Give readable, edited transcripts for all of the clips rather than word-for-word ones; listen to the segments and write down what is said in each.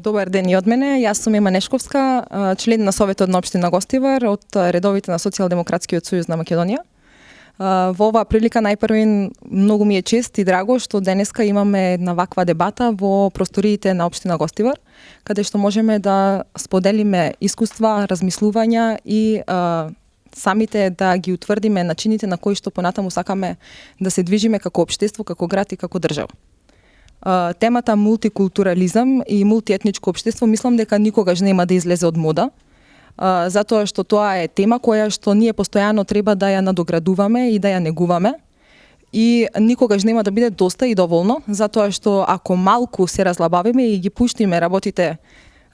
Добар ден и од мене. Јас сум Ема Нешковска, член на Советот на општина Гостивар од редовите на Социјалдемократскиот сојуз на Македонија. Во оваа прилика најпрво многу ми е чест и драго што денеска имаме една ваква дебата во просториите на општина Гостивар, каде што можеме да споделиме искуства, размислувања и самите да ги утврдиме начините на кои што понатаму сакаме да се движиме како општество, како град и како држава. Темата мултикултурализам и мултиетничко општество мислам дека никогаш нема да излезе од мода, затоа што тоа е тема која што ние постојано треба да ја надоградуваме и да ја негуваме и никогаш нема да биде доста и доволно, затоа што ако малку се разлабавиме и ги пуштиме работите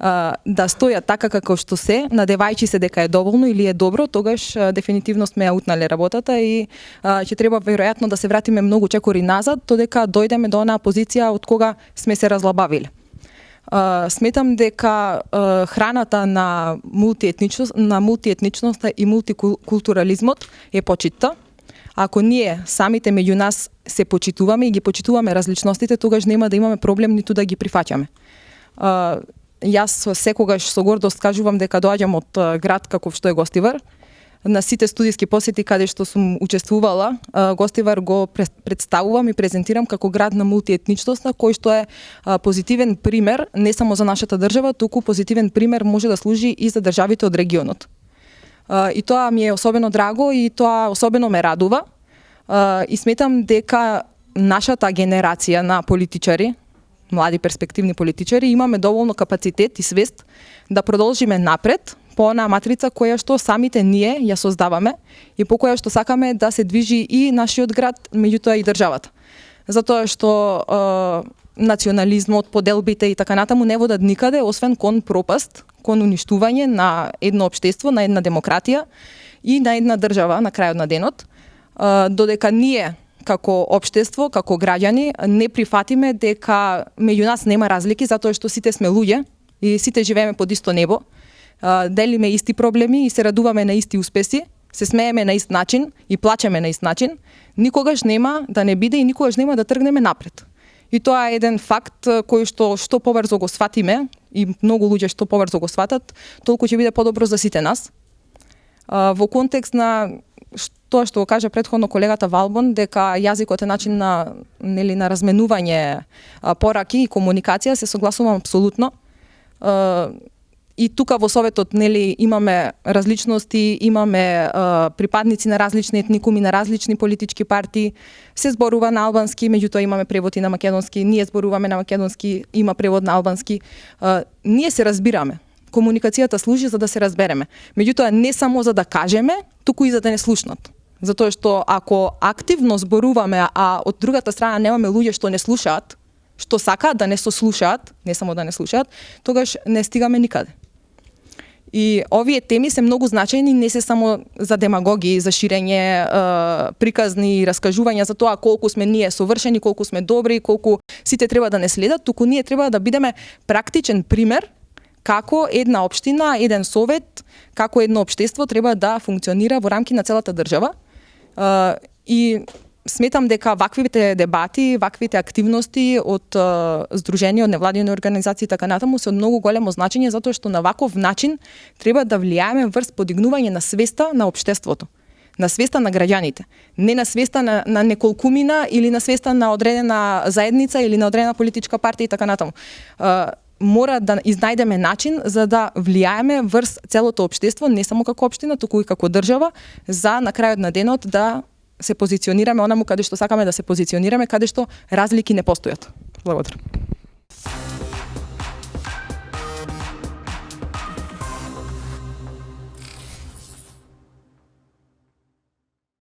да стојат така како што се, надевајќи се дека е доволно или е добро, тогаш дефинитивно сме ја утнале работата и ќе треба веројатно да се вратиме многу чекори назад, додека дојдеме до онаа позиција од кога сме се разлабавиле. Сметам дека храната на мултиетничноста и мултикултурализмот е почитта. Ако ние самите меѓу нас се почитуваме и ги почитуваме различностите, тогаш нема да имаме проблем ниту да ги прифаќаме. Јас секогаш со гордост кажувам дека доаѓам од град каков што е Гостивар. На сите студиски посети каде што сум учествувала, Гостивар го представувам и презентирам како град на мултиетничност, кој што е позитивен пример не само за нашата држава, туку позитивен пример може да служи и за државите од регионот. И тоа ми е особено драго и тоа особено ме радува. И сметам дека нашата генерација на политичари, млади перспективни политичари, имаме доволно капацитет и свест да продолжиме напред по онаа матрица која што самите ние ја создаваме и по која што сакаме да се движи и нашиот град, меѓутоа и државата. Затоа што национализмот, поделбите и така натаму не водат никаде, освен кон пропаст, кон уништување на едно општество, на една демократија и на една држава на крајот на денот, додека ние како општество, како граѓани, не прифатиме дека меѓу нас нема разлики, затоа што сите сме луѓе и сите живееме под исто небо, делиме исти проблеми и се радуваме на исти успеси, се смееме на ист начин и плачеме на ист начин, никогаш нема да не биде и никогаш нема да тргнеме напред. И тоа е еден факт кој што побрзо го сватиме и многу луѓе што побрзо го сватат, толку ќе биде подобро за сите нас. Во контекст на тоа што го кажа претходно колегата Валбон, дека јазикот е начин на разменување пораки и комуникација, се согласувам апсолутно. И тука во Советот имаме различности, имаме припадници на различни етникуми, на различни политички партии, се зборува на албански, меѓутоа имаме превод и на македонски, ние зборуваме на македонски, има превод на албански. Ние се разбираме. Комуникацијата служи за да се разбереме. Меѓутоа не само за да кажеме, туку и за да не слушнат. Затоа што ако активно зборуваме, а од другата страна немаме луѓе што не слушаат, што сакаат да не сослушаат, не само да не слушаат, тогаш не стигаме никаде. И овие теми се многу значајни, не се само за демагогии, за ширење приказни раскажувања за тоа колку сме ние совршени, колку сме добри, колку сите треба да не следат, туку ние треба да бидеме практичен пример како една општина, еден совет, како едно општество треба да функционира во рамки на целата држава. И сметам дека ваквите дебати, ваквите активности од здружени, од невладини организации и така натаму се од многу големо значење, затоа што на ваков начин треба да влијаеме врз подигнување на свеста на општеството, на свеста на граѓаните, не на свеста на неколкумина или на свеста на одредена заедница или на одредена политичка партија и така натаму. Мора да изнајдеме начин за да влијаеме врз целото општество, не само како општина, туку и како држава, за на крајот на денот да се позиционираме онаму каде што сакаме да се позиционираме, каде што разлики не постојат. Благодарам.